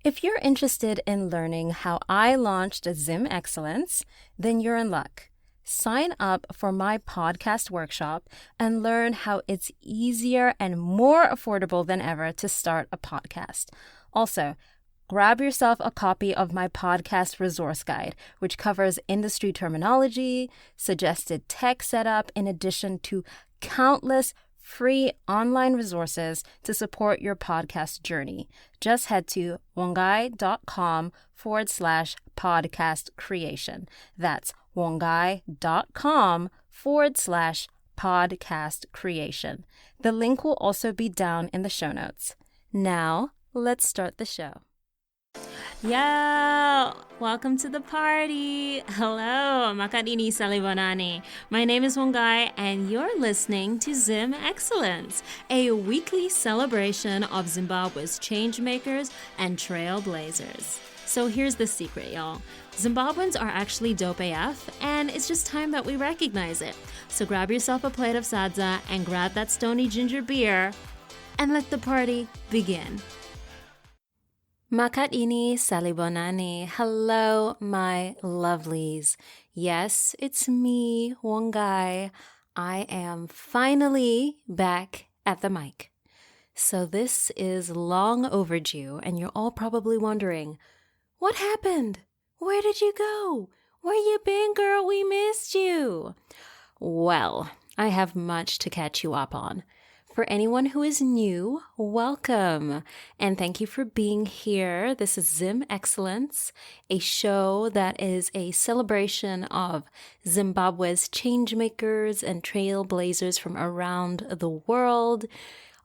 If you're interested in learning how I launched Zim Excellence, then you're in luck. Sign up for my podcast workshop and learn how it's easier and more affordable than ever to start a podcast. Also, grab yourself a copy of my podcast resource guide, which covers industry terminology, suggested tech setup, in addition to countless free online resources to support your podcast journey. Just head to vongai.com/podcast creation. That's vongai.com/podcast creation. The link will also be down in the show notes. Now, let's start the show. Yo! Welcome to the party! Hello, Makadini Salibonani. My name is Vongai, and you're listening to Zim Excellence, a weekly celebration of Zimbabwe's changemakers and trailblazers. So here's the secret, y'all. Zimbabweans are actually dope AF, and it's just time that we recognize it. So grab yourself a plate of sadza and grab that stony ginger beer, and let the party begin. Makadini Salibonani. Hello, my lovelies. Yes, it's me, Vongai. I am finally back at the mic. So this is long overdue, and you're all probably wondering, what happened? Where did you go? Where you been, girl? We missed you. Well, I have much to catch you up on. For anyone who is new, welcome, and thank you for being here. This is Zim Excellence, a show that is a celebration of Zimbabwe's changemakers and trailblazers from around the world.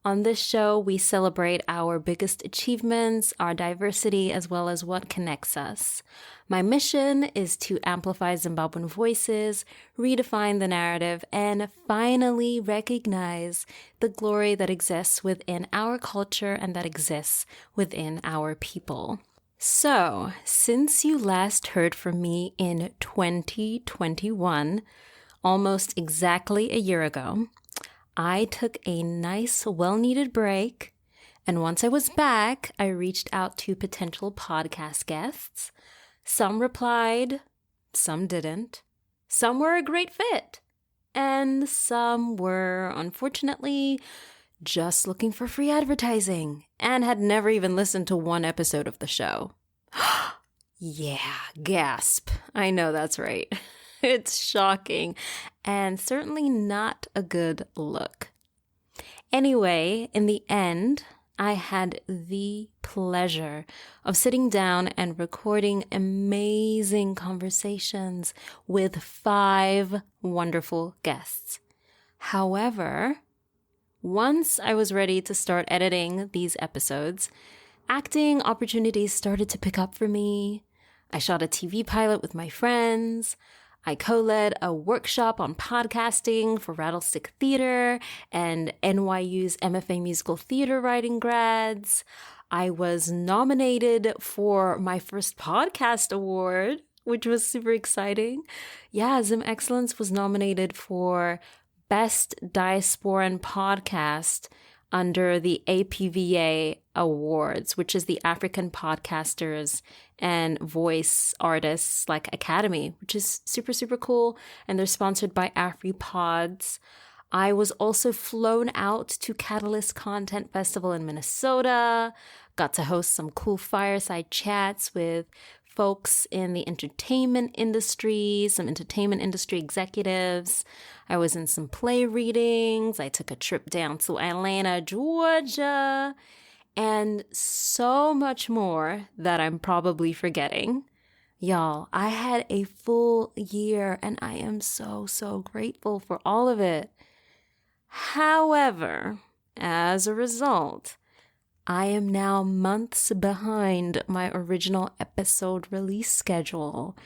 On this show, we celebrate our biggest achievements, our diversity, as well as what connects us. My mission is to amplify Zimbabwean voices, redefine the narrative, and finally recognize the glory that exists within our culture and that exists within our people. So, since you last heard from me in 2021, almost exactly a year ago, I took a nice, well-needed break, and once I was back, I reached out to potential podcast guests. Some replied, some didn't. Some were a great fit, and some were, unfortunately, just looking for free advertising and had never even listened to one episode of the show. Yeah, gasp. I know that's right. It's shocking and certainly not a good look. Anyway, in the end, I had the pleasure of sitting down and recording amazing conversations with 5 wonderful guests. However, once I was ready to start editing these episodes, acting opportunities started to pick up for me. I shot a TV pilot with my friends. I co-led a workshop on podcasting for Rattlestick Theater and NYU's MFA Musical Theater Writing grads. I was nominated for my first podcast award, which was super exciting. Yeah, Zim Excellence was nominated for Best Diasporan Podcast under the APVA Awards, which is the African Podcasters and Voice Artists Academy, which is super, super cool. And they're sponsored by AfriPods. I was also flown out to Catalyst Content Festival in Minnesota, got to host some cool fireside chats with folks in the entertainment industry, some entertainment industry executives. I was in some play readings. I took a trip down to Atlanta, Georgia, and so much more that I'm probably forgetting. Y'all, I had a full year and I am so, so grateful for all of it. However, as a result, I am now months behind my original episode release schedule.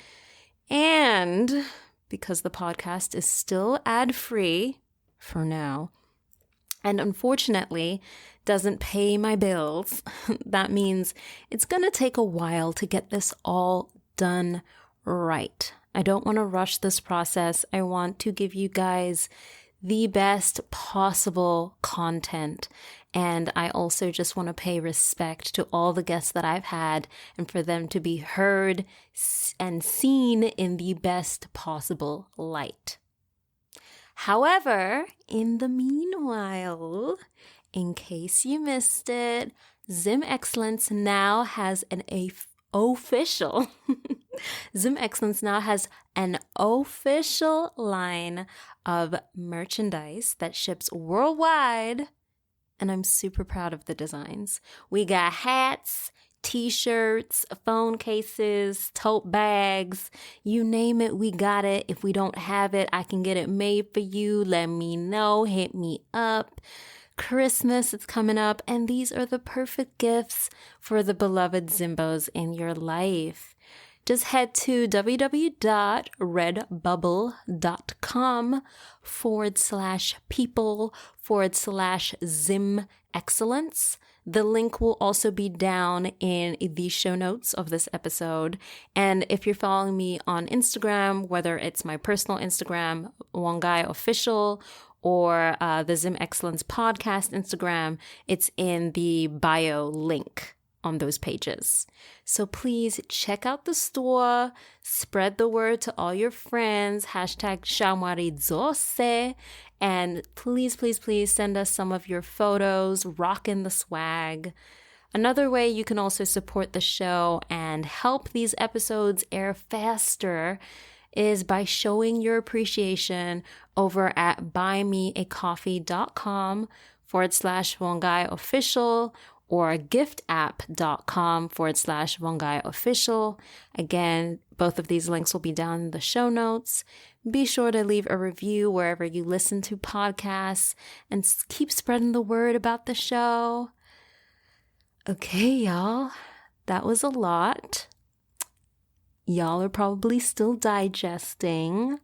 And because the podcast is still ad-free for now, and unfortunately doesn't pay my bills, that means it's going to take a while to get this all done right. I don't want to rush this process. I want to give you guys the best possible content. And I also just want to pay respect to all the guests that I've had and for them to be heard and seen in the best possible light. However, in the meanwhile, in case you missed it, Zim Excellence now has an official Zim Excellence now has an official line of merchandise that ships worldwide, and I'm super proud of the designs. We got hats, t-shirts, phone cases, tote bags, you name it, we got it. If we don't have it, I can get it made for you. Let me know, hit me up. Christmas is coming up, and these are the perfect gifts for the beloved Zimbos in your life. Just head to www.redbubble.com/people/Zim Excellence. The link will also be down in the show notes of this episode. And if you're following me on Instagram, whether it's my personal Instagram, Vongai Official, or the Zim Excellence Podcast Instagram, it's in the bio link on those pages. So please check out the store, spread the word to all your friends, #Shamwari and please send us some of your photos, rocking the swag. Another way you can also support the show and help these episodes air faster is by showing your appreciation over at buymeacoffee.com/Vongai Official or giftapp.com/Vongai Official. Again, both of these links will be down in the show notes. Be sure to leave a review wherever you listen to podcasts and keep spreading the word about the show. Okay, y'all, that was a lot. Y'all are probably still digesting,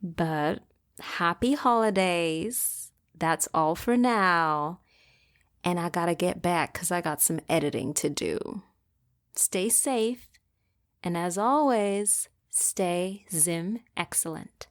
but happy holidays. That's all for now. And I gotta get back because I got some editing to do. Stay safe, and as always, stay Zim Excellent.